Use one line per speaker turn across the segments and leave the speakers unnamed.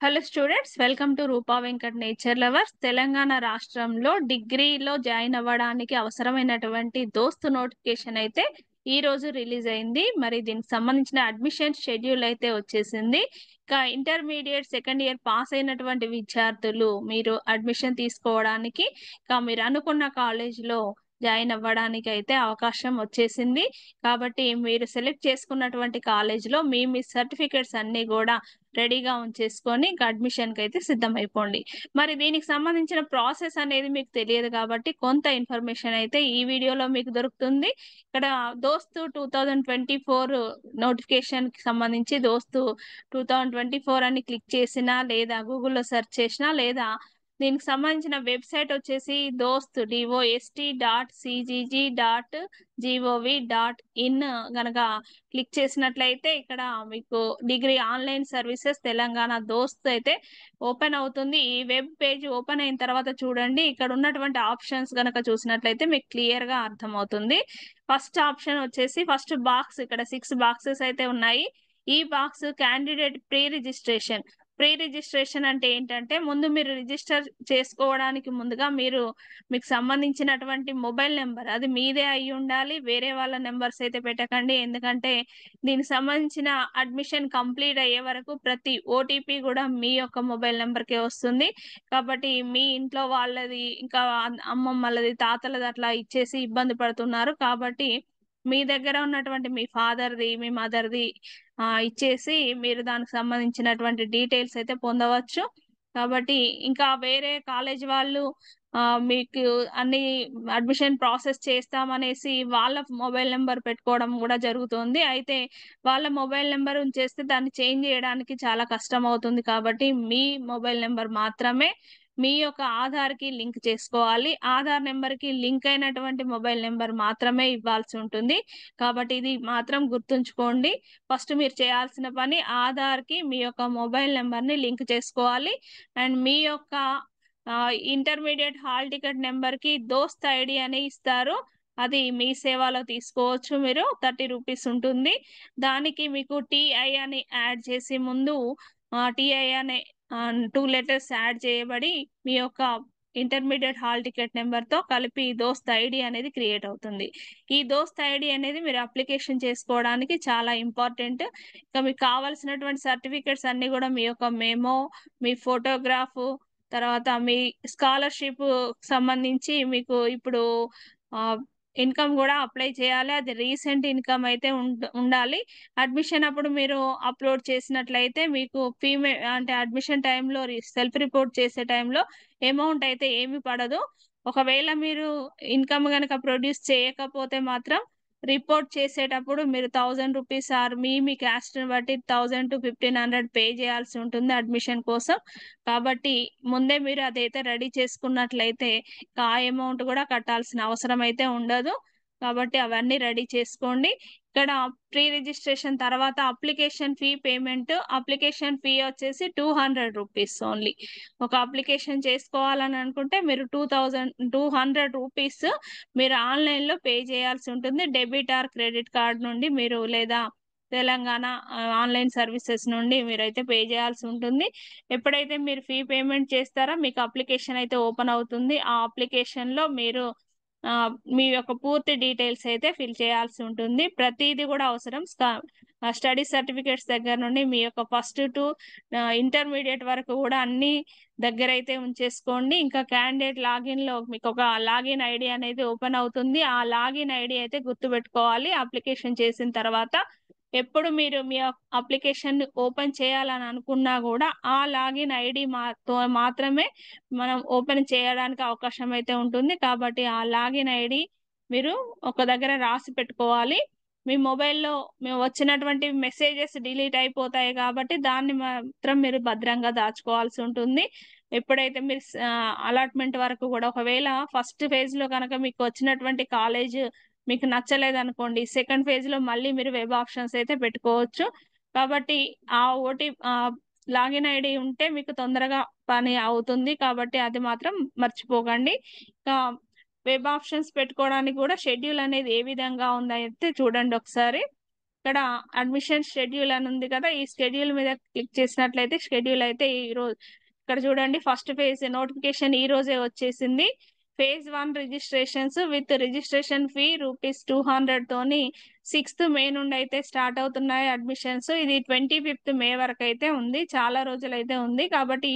Hello students, welcome to Roopa Venkat nature lovers. Telangana రాష్ట్రంలో డిగ్రీలో join అవ్వడానికి అవసరమైనటువంటి దోస్తు నోటిఫికేషన్ అయితే ఈ రోజు రిలీజ్ అయింది. మరి దీనికి సంబంధించిన అడ్మిషన్ షెడ్యూల్ అయితే వచ్చేసింది. ఇంకా ఇంటర్మీడియట్ సెకండ్ ఇయర్ పాస్ అయినటువంటి విద్యార్థులు మీరు అడ్మిషన్ తీసుకోవడానికి మీరు అనుకున్న కాలేజీలో జాయిన్ అవ్వడానికి అయితే అవకాశం వచ్చేసింది. కాబట్టి మీరు సెలెక్ట్ చేసుకున్నటువంటి కాలేజీలో మీ సర్టిఫికెట్స్ అన్ని కూడా రెడీగా ఉంచేసుకొని ఇంకా అడ్మిషన్కి అయితే సిద్ధమైపోండి. మరి దీనికి సంబంధించిన ప్రాసెస్ అనేది మీకు తెలియదు కాబట్టి కొంత ఇన్ఫర్మేషన్ అయితే ఈ వీడియోలో మీకు దొరుకుతుంది. ఇక్కడ దోస్తు 2024 నోటిఫికేషన్ కి సంబంధించి దోస్తు 2024 అని క్లిక్ చేసినా లేదా గూగుల్లో సెర్చ్ చేసినా లేదా దీనికి సంబంధించిన వెబ్సైట్ వచ్చేసి dost.cgg.gov.in గనక క్లిక్ చేసినట్లయితే ఇక్కడ మీకు డిగ్రీ ఆన్లైన్ సర్వీసెస్ తెలంగాణ దోస్త్ అయితే ఓపెన్ అవుతుంది. ఈ వెబ్ పేజ్ ఓపెన్ అయిన తర్వాత చూడండి, ఇక్కడ ఉన్నటువంటి ఆప్షన్స్ గనక చూసినట్లయితే మీకు క్లియర్ గా అర్థమవుతుంది. ఫస్ట్ ఆప్షన్ వచ్చేసి ఫస్ట్ బాక్స్, ఇక్కడ 6 బాక్సెస్ అయితే ఉన్నాయి. ఈ బాక్స్ క్యాండిడేట్ ప్రీ రిజిస్ట్రేషన్ అంటే ఏంటంటే ముందు మీరు రిజిస్టర్ చేసుకోవడానికి ముందుగా మీకు సంబంధించినటువంటి మొబైల్ నెంబర్ అది మీదే అయి ఉండాలి. వేరే వాళ్ళ నెంబర్స్ అయితే పెట్టకండి, ఎందుకంటే దీనికి సంబంధించిన అడ్మిషన్ కంప్లీట్ అయ్యే వరకు ప్రతి ఓటీపీ కూడా మీ యొక్క మొబైల్ నెంబర్కే వస్తుంది. కాబట్టి మీ ఇంట్లో వాళ్ళది ఇంకా అమ్మమ్మలది తాతలది అట్లా ఇచ్చేసి ఇబ్బంది పడుతున్నారు. కాబట్టి మీ దగ్గర ఉన్నటువంటి మీ ఫాదర్ది మీ మదర్ది ఇచ్చేసి మీరు దానికి సంబంధించినటువంటి డీటెయిల్స్ అయితే పొందవచ్చు. కాబట్టి ఇంకా వేరే కాలేజ్ వాళ్ళు మీకు అన్ని అడ్మిషన్ ప్రాసెస్ చేస్తామనేసి వాళ్ళ మొబైల్ నెంబర్ పెట్టుకోవడం కూడా జరుగుతుంది. అయితే వాళ్ళ మొబైల్ నెంబర్ ఉంచేస్తే దాన్ని చేంజ్ చేయడానికి చాలా కష్టం అవుతుంది. కాబట్టి మీ మొబైల్ నెంబర్ మాత్రమే మీ యొక్క ఆధార్కి లింక్ చేసుకోవాలి. ఆధార్ నెంబర్కి లింక్ అయినటువంటి మొబైల్ నెంబర్ మాత్రమే ఇవ్వాల్సి ఉంటుంది. కాబట్టి ఇది మాత్రం గుర్తుంచుకోండి. ఫస్ట్ మీరు చేయాల్సిన పని ఆధార్కి మీ యొక్క మొబైల్ నెంబర్ని లింక్ చేసుకోవాలి. అండ్ మీ యొక్క ఇంటర్మీడియట్ హాల్ టికెట్ నెంబర్కి దోస్త్ ఐడి అని ఇస్తారు, అది మీ సేవలో తీసుకోవచ్చు. మీరు 30 రూపీస్ ఉంటుంది. దానికి మీకు టిఐ అని యాడ్ చేసి ముందు టిఐ అనే 2 లెటర్స్ యాడ్ చేయబడి మీ యొక్క ఇంటర్మీడియట్ హాల్ టికెట్ నెంబర్తో కలిపి దోస్త్ ఐడి అనేది క్రియేట్ అవుతుంది. ఈ దోస్త్ ఐడి అనేది మీరు అప్లికేషన్ చేసుకోవడానికి చాలా ఇంపార్టెంట్. ఇంకా మీకు కావాల్సినటువంటి సర్టిఫికెట్స్ అన్ని కూడా మీ యొక్క మెమో, మీ ఫోటోగ్రాఫ్, తర్వాత మీ స్కాలర్షిప్ సంబంధించి మీకు ఇప్పుడు ఇన్కమ్ కూడా అప్లై చేయాలి. అది రీసెంట్ ఇన్కమ్ అయితే ఉండాలి. అడ్మిషన్ అప్పుడు మీరు అప్లోడ్ చేసినట్లయితే మీకు అంటే అడ్మిషన్ టైంలో సెల్ఫ్ రిపోర్ట్ చేసే టైంలో అమౌంట్ అయితే ఏమి పడదు. ఒకవేళ మీరు ఇన్కమ్ కనుక ప్రొడ్యూస్ చేయకపోతే మాత్రం రిపోర్ట్ చేసేటప్పుడు మీరు 1000 రూపీస్ ఆర్ మీ క్యాస్ట్ బట్టి 1000 to 1500 పే చేయాల్సి ఉంటుంది అడ్మిషన్ కోసం. కాబట్టి ముందే మీరు అదైతే రెడీ చేసుకున్నట్లయితే ఆ అమౌంట్ కూడా కట్టాల్సిన అవసరం అయితే ఉండదు. కాబట్టి అవన్నీ రెడీ చేసుకోండి. ఇక్కడ ప్రీ రిజిస్ట్రేషన్ తర్వాత అప్లికేషన్ ఫీ వచ్చేసి 200 రూపీస్ ఓన్లీ. ఒక అప్లికేషన్ చేసుకోవాలని అనుకుంటే మీరు 200 రూపీస్ మీరు ఆన్లైన్లో పే చేయాల్సి ఉంటుంది. డెబిట్ ఆర్ క్రెడిట్ కార్డ్ నుండి మీరు లేదా తెలంగాణ ఆన్లైన్ సర్వీసెస్ నుండి మీరైతే పే చేయాల్సి ఉంటుంది. ఎప్పుడైతే మీరు ఫీ పేమెంట్ చేస్తారో మీకు అప్లికేషన్ అయితే ఓపెన్ అవుతుంది. ఆ అప్లికేషన్లో మీరు మీ యొక్క పూర్తి డీటెయిల్స్ అయితే ఫిల్ చేయాల్సి ఉంటుంది. ప్రతిదీ కూడా అవసరం. స్టడీ సర్టిఫికేట్స్ దగ్గర నుండి మీ యొక్క ఫస్ట్ టు ఇంటర్మీడియట్ వరకు కూడా అన్ని దగ్గర అయితే ఉంచేసుకోండి. ఇంకా క్యాండిడేట్ లాగిన్లో మీకు ఒక లాగిన్ ఐడి అనేది ఓపెన్ అవుతుంది. ఆ లాగిన్ ఐడి అయితే గుర్తుపెట్టుకోవాలి. అప్లికేషన్ చేసిన తర్వాత ఎప్పుడు మీరు మీ అప్లికేషన్ ఓపెన్ చేయాలని అనుకున్నా కూడా ఆ లాగిన్ ఐడి మాత్రమే మనం ఓపెన్ చేయడానికి అవకాశం అయితే ఉంటుంది. కాబట్టి ఆ లాగిన్ ఐడి మీరు ఒక దగ్గర రాసి పెట్టుకోవాలి. మీ మొబైల్లో వచ్చినటువంటి మెసేజెస్ డిలీట్ అయిపోతాయి కాబట్టి దాన్ని మాత్రం మీరు భద్రంగా దాచుకోవాల్సి ఉంటుంది. ఎప్పుడైతే మీరు అలాట్మెంట్ వరకు కూడా ఒకవేళ ఫస్ట్ ఫేజ్లో కనుక మీకు వచ్చినటువంటి కాలేజ్ మీకు నచ్చలేదు అనుకోండి, సెకండ్ ఫేజ్లో మళ్ళీ మీరు వెబ్ ఆప్షన్స్ అయితే పెట్టుకోవచ్చు. కాబట్టి ఆ లాగిన్ ఐడి ఉంటే మీకు తొందరగా పని అవుతుంది. కాబట్టి అది మాత్రం మర్చిపోకండి. ఇంకా వెబ్ ఆప్షన్స్ పెట్టుకోవడానికి కూడా షెడ్యూల్ అనేది ఏ విధంగా ఉందైతే చూడండి ఒకసారి. ఇక్కడ అడ్మిషన్ షెడ్యూల్ అని ఉంది కదా, ఈ షెడ్యూల్ మీద క్లిక్ చేసినట్లయితే షెడ్యూల్ అయితే ఈ రోజు ఇక్కడ చూడండి, ఫస్ట్ ఫేజ్ నోటిఫికేషన్ ఈ రోజే వచ్చేసింది. Phase 1 registrations with registration fee ₹200 తోని 6th మే నుండి అయితే స్టార్ట్ అవుతున్నాయి అడ్మిషన్స్. ఇది 25th మే వరకు అయితే ఉంది, చాలా రోజులు అయితే ఉంది. కాబట్టి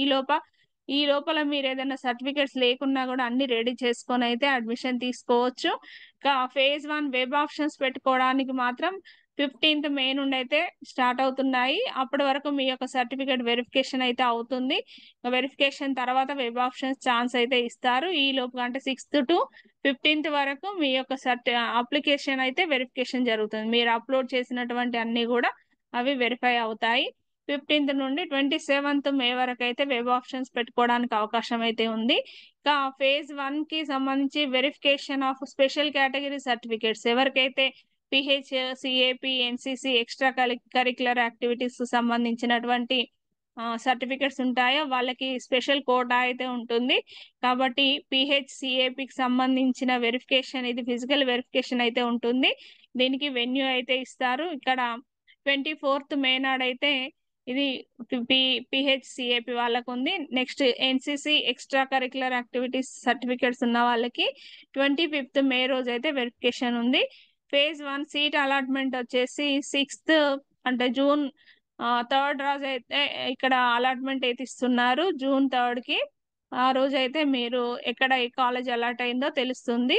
ఈ లోపల మీరు ఏదైనా సర్టిఫికేట్స్ లేకున్నా కూడా అన్ని రెడీ చేసుకొని అయితే అడ్మిషన్ తీసుకోవచ్చు. ఇంకా ఫేజ్ 1 వెబ్ ఆప్షన్స్ పెట్టుకోవడానికి మాత్రం 15th మే నుండి అయితే స్టార్ట్ అవుతున్నాయి. అప్పటి వరకు మీ యొక్క సర్టిఫికేట్ వెరిఫికేషన్ అయితే అవుతుంది. వెరిఫికేషన్ తర్వాత వెబ్ ఆప్షన్స్ ఛాన్స్ అయితే ఇస్తారు. ఈ లోపు అంటే 6th to 15th వరకు మీ యొక్క అప్లికేషన్ అయితే వెరిఫికేషన్ జరుగుతుంది. మీరు అప్లోడ్ చేసినటువంటి అన్ని కూడా అవి వెరిఫై అవుతాయి. 15th నుండి 27th మే వరకు అయితే వెబ్ ఆప్షన్స్ పెట్టుకోవడానికి అవకాశం అయితే ఉంది. ఇంకా ఫేజ్ 1 కి సంబంధించి verification of special category certificates ఎవరికైతే PH, CAP, NCC extra curricular activities సంబంధించినటువంటి సర్టిఫికెట్స్ ఉంటాయో వాళ్ళకి స్పెషల్ కోటా అయితే ఉంటుంది. కాబట్టి పిహెచ్, సిఏపికి సంబంధించిన వెరిఫికేషన్, ఇది ఫిజికల్ వెరిఫికేషన్ అయితే ఉంటుంది. దీనికి వెన్యూ అయితే ఇస్తారు. ఇక్కడ 24th మే నాడైతే ఇది పిహెచ్సిఏపి వాళ్ళకు ఉంది. Next NCC extra curricular activities certificates ఉన్న వాళ్ళకి 25th మే రోజు అయితే వెరిఫికేషన్ ఉంది. ఫేజ్ 1 సీట్ అలాట్మెంట్ వచ్చేసి 6th అంటే జూన్ 3rd రోజు అయితే ఇక్కడ అలాట్మెంట్ అయితే ఇస్తున్నారు. జూన్ 3rd కి ఆ రోజు అయితే మీరు ఎక్కడ ఏ కాలేజ్ అలాట్ అయిందో తెలుస్తుంది.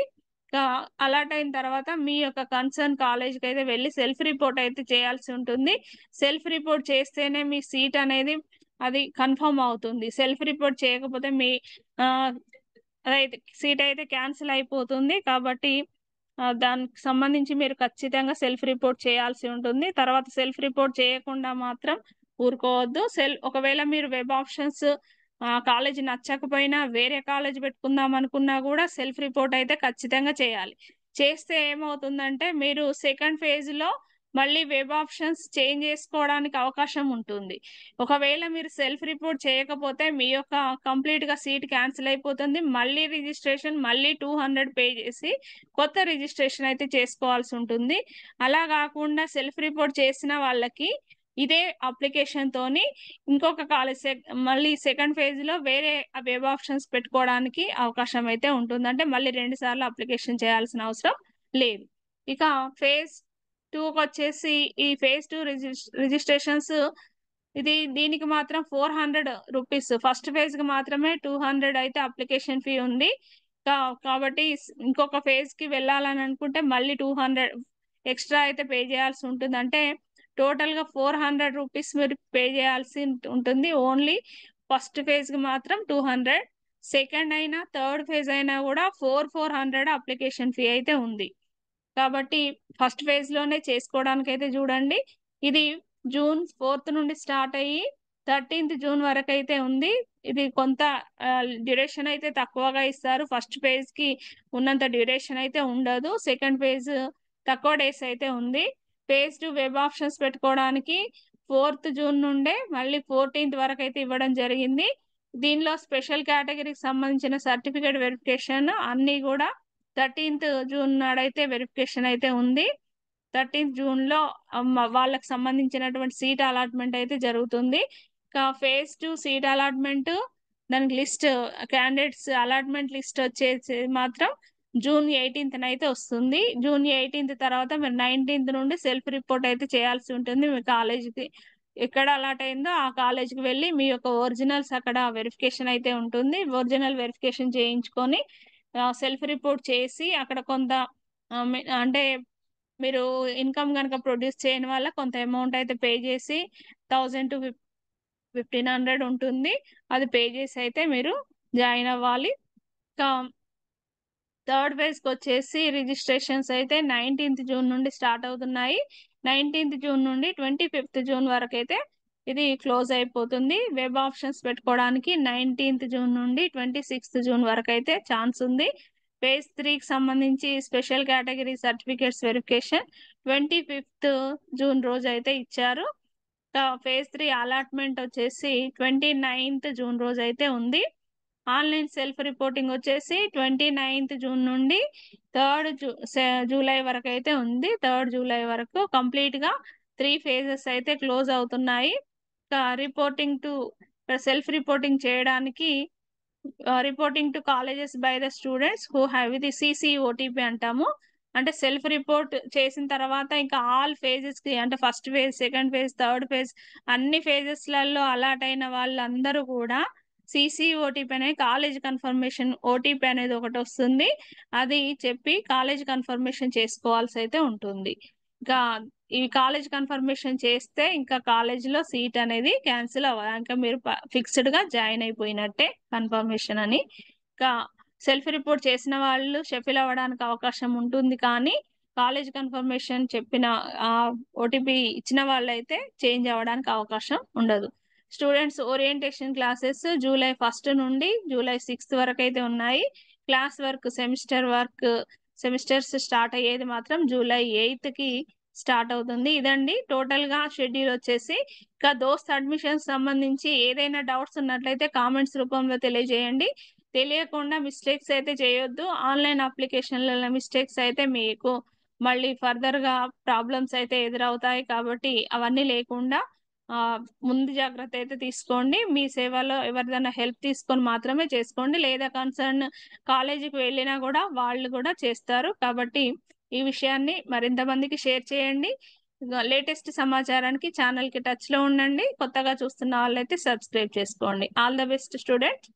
అలాట్ అయిన తర్వాత మీ యొక్క కన్సర్న్ కాలేజ్కి అయితే వెళ్ళి సెల్ఫ్ రిపోర్ట్ అయితే చేయాల్సి ఉంటుంది. సెల్ఫ్ రిపోర్ట్ చేస్తేనే మీ సీట్ అనేది అది కన్ఫర్మ్ అవుతుంది. సెల్ఫ్ రిపోర్ట్ చేయకపోతే మీ అదైతే సీట్ అయితే క్యాన్సిల్ అయిపోతుంది. కాబట్టి దానికి సంబంధించి మీరు ఖచ్చితంగా సెల్ఫ్ రిపోర్ట్ చేయాల్సి ఉంటుంది. తర్వాత సెల్ఫ్ రిపోర్ట్ చేయకుండా మాత్రం ఊరుకోవద్దు. ఒకవేళ మీరు వెబ్ ఆప్షన్స్ కాలేజ్ నచ్చకపోయినా వేరే కాలేజ్ పెట్టుకుందాం అనుకున్నా కూడా సెల్ఫ్ రిపోర్ట్ అయితే ఖచ్చితంగా చేయాలి. చేస్తే ఏమవుతుందంటే మీరు సెకండ్ ఫేజ్ లో మళ్ళీ వెబ్ ఆప్షన్స్ చేంజ్ చేసుకోవడానికి అవకాశం ఉంటుంది. ఒకవేళ మీరు సెల్ఫ్ రిపోర్ట్ చేయకపోతే మీ యొక్క కంప్లీట్ గా సీట్ క్యాన్సిల్ అయిపోతుంది. మళ్ళీ రిజిస్ట్రేషన్ మళ్ళీ 200 పే చేసి కొత్త రిజిస్ట్రేషన్ అయితే చేసుకోవాల్సి ఉంటుంది. అలా కాకుండా సెల్ఫ్ రిపోర్ట్ చేసిన వాళ్ళకి ఇదే అప్లికేషన్ తోని ఇంకొక కాలేజ్ మళ్ళీ సెకండ్ ఫేజ్ లో వేరే వెబ్ ఆప్షన్స్ పెట్టుకోవడానికి అవకాశం అయితే ఉంటుంది. అంటే మళ్ళీ 2 సార్లు అప్లికేషన్ చేయాల్సిన అవసరం లేదు. ఇక ఫేజ్ 2 వచ్చేసి ఈ ఫేజ్ 2 రిజిస్ట్రేషన్స్ దీనికి మాత్రం ₹400. ఫస్ట్ ఫేజ్ కి మాత్రమే 200 అయితే అప్లికేషన్ ఫీ ఉంది. కాబట్టి ఇంకొక ఫేజ్ కి వెళ్ళాలని అనుకుంటే మళ్ళీ 200 ఎక్స్ట్రా అయితే పే చేయాల్సి ఉంటుంది. అంటే టోటల్ గా ₹400 మీరు పే చేయాల్సి ఉంటుంది. ఓన్లీ ఫస్ట్ ఫేజ్ కి మాత్రం 200, సెకండ్ అయినా థర్డ్ ఫేజ్ అయినా కూడా 400 అప్లికేషన్ ఫీ అయితే ఉంది. కాబట్టి ఫస్ట్ ఫేజ్ లోనే చేసుకోవడానికి అయితే చూడండి. ఇది జూన్ 4th నుండి స్టార్ట్ అయ్యి 13th జూన్ వరకు అయితే ఉంది. ఇది కొంత డ్యూరేషన్ అయితే తక్కువగా ఇస్తారు. ఫస్ట్ ఫేజ్ కి ఉన్నంత డ్యూరేషన్ అయితే ఉండదు. సెకండ్ ఫేజ్ తక్కువ డేస్ అయితే ఉంది. ఫేజ్ 2 వెబ్ ఆప్షన్స్ పెట్టుకోవడానికి 4th జూన్ నుండే మళ్ళీ 14th వరకు అయితే ఇవ్వడం జరిగింది. దీనిలో స్పెషల్ కేటగిరీకి సంబంధించిన సర్టిఫికేట్ వెరిఫికేషన్ అన్ని కూడా 13th జూన్ నాడైతే వెరిఫికేషన్ అయితే ఉంది. 13th జూన్ లో వాళ్ళకి సంబంధించినటువంటి సీట్ అలాట్మెంట్ అయితే జరుగుతుంది. ఫేజ్ 2 సీట్ అలాట్మెంట్ దానికి లిస్ట్ క్యాండిడేట్స్ అలాట్మెంట్ లిస్ట్ వచ్చేసి మాత్రం జూన్ 18th అయితే వస్తుంది. జూన్ 18th తర్వాత మీరు 19th నుండి సెల్ఫ్ రిపోర్ట్ అయితే చేయాల్సి ఉంటుంది. మీ కాలేజీకి ఎక్కడ అలాట్ అయిందో ఆ కాలేజీకి వెళ్ళి మీ యొక్క ఒరిజినల్స్ అక్కడ వెరిఫికేషన్ అయితే ఉంటుంది. ఒరిజినల్ వెరిఫికేషన్ చేయించుకొని సెల్ఫ్ రిపోర్ట్ చేసి అక్కడ కొంత అంటే మీరు ఇన్కమ్ కనుక ప్రొడ్యూస్ చేయని వల్ల కొంత అమౌంట్ అయితే పే చేసి 1000 to 1500 ఉంటుంది. అది పే చేసి అయితే మీరు జాయిన్ అవ్వాలి. థర్డ్ ఫేజ్ కి వచ్చేసి రిజిస్ట్రేషన్స్ అయితే 19th జూన్ నుండి స్టార్ట్ అవుతున్నాయి. 19th జూన్ నుండి 25th జూన్ వరకు అయితే ఇది క్లోజ్ అయిపోతుంది. వెబ్ ఆప్షన్స్ పెట్టుకోవడానికి 19th జూన్ నుండి 26th జూన్ వరకు అయితే ఛాన్స్ ఉంది. ఫేజ్ 3 కి సంబంధించి special category certificates verification 25th June రోజు అయితే ఇచ్చారు. ఫేజ్ 3 అలాట్మెంట్ వచ్చేసి 29th జూన్ రోజు అయితే ఉంది. ఆన్లైన్ సెల్ఫ్ రిపోర్టింగ్ వచ్చేసి 29th జూన్ నుండి 3rd జూలై వరకు అయితే ఉంది. 3rd జూలై వరకు కంప్లీట్గా 3 phases అయితే క్లోజ్ అవుతున్నాయి. రిపోర్టింగ్ టు సెల్ఫ్ రిపోర్టింగ్ చేయడానికి reporting to colleges by the students who have ఇది CCOTP అంటాము. అంటే సెల్ఫ్ రిపోర్ట్ చేసిన తర్వాత ఇంకా ఆల్ ఫేజెస్ కి అంటే first phase, second phase, third phase అన్ని ఫేజెస్లలో అలాట్ అయిన వాళ్ళందరూ కూడా CCOTP అనే కాలేజ్ కన్ఫర్మేషన్ ఓటీపీ అనేది ఒకటి వస్తుంది. అది చెప్పి కాలేజ్ కన్ఫర్మేషన్ చేసుకోవాల్సి అయితే ఉంటుంది. ఇంకా ఈ కాలేజ్ కన్ఫర్మేషన్ చేస్తే ఇంకా కాలేజీలో సీట్ అనేది క్యాన్సిల్ అవ్వదు, ఇంకా మీరు ఫిక్స్డ్ గా జాయిన్ అయిపోయినట్టే కన్ఫర్మేషన్ అని. ఇంకా సెల్ఫ్ రిపోర్ట్ చేసిన వాళ్ళు షెఫిల్ అవ్వడానికి అవకాశం ఉంటుంది, కానీ కాలేజ్ కన్ఫర్మేషన్ చెప్పిన ఓటీపీ ఇచ్చిన వాళ్ళైతే చేంజ్ అవ్వడానికి అవకాశం ఉండదు. స్టూడెంట్స్ ఓరియంటేషన్ క్లాసెస్ జూలై 1 నుండి జూలై 6 వరకు అయితే ఉన్నాయి. క్లాస్ వర్క్, సెమిస్టర్స్ స్టార్ట్ అయ్యేది మాత్రం జూలై 8 కి స్టార్ట్ అవుతుంది. ఇదండి టోటల్ గా షెడ్యూల్ వచ్చేసి. ఇంకా దోస్త్ అడ్మిషన్స్ సంబంధించి ఏదైనా డౌట్స్ ఉన్నట్లయితే కామెంట్స్ రూపంలో తెలియజేయండి. తెలియకుండా మిస్టేక్స్ అయితే చేయొద్దు. ఆన్లైన్ అప్లికేషన్లలో మిస్టేక్స్ అయితే మీకు మళ్ళీ ఫర్దర్ గా ప్రాబ్లమ్స్ అయితే ఎదురవుతాయి, కాబట్టి అవన్నీ లేకుండా ముందు జాగ్రత్త అయితే తీసుకోండి. మీ సేవలో ఎవరిదైనా హెల్ప్ తీసుకొని మాత్రమే చేసుకోండి, లేదా కన్సర్న్ కాలేజీకి వెళ్ళినా కూడా వాళ్ళు కూడా చేస్తారు. కాబట్టి ఈ విషయాన్ని మరింత మందికి షేర్ చేయండి. లేటెస్ట్ సమాచారానికి ఛానల్ కి టచ్ లో ఉండండి. కొత్తగా చూస్తున్న వాళ్ళైతే సబ్స్క్రైబ్ చేసుకోండి. All the best students.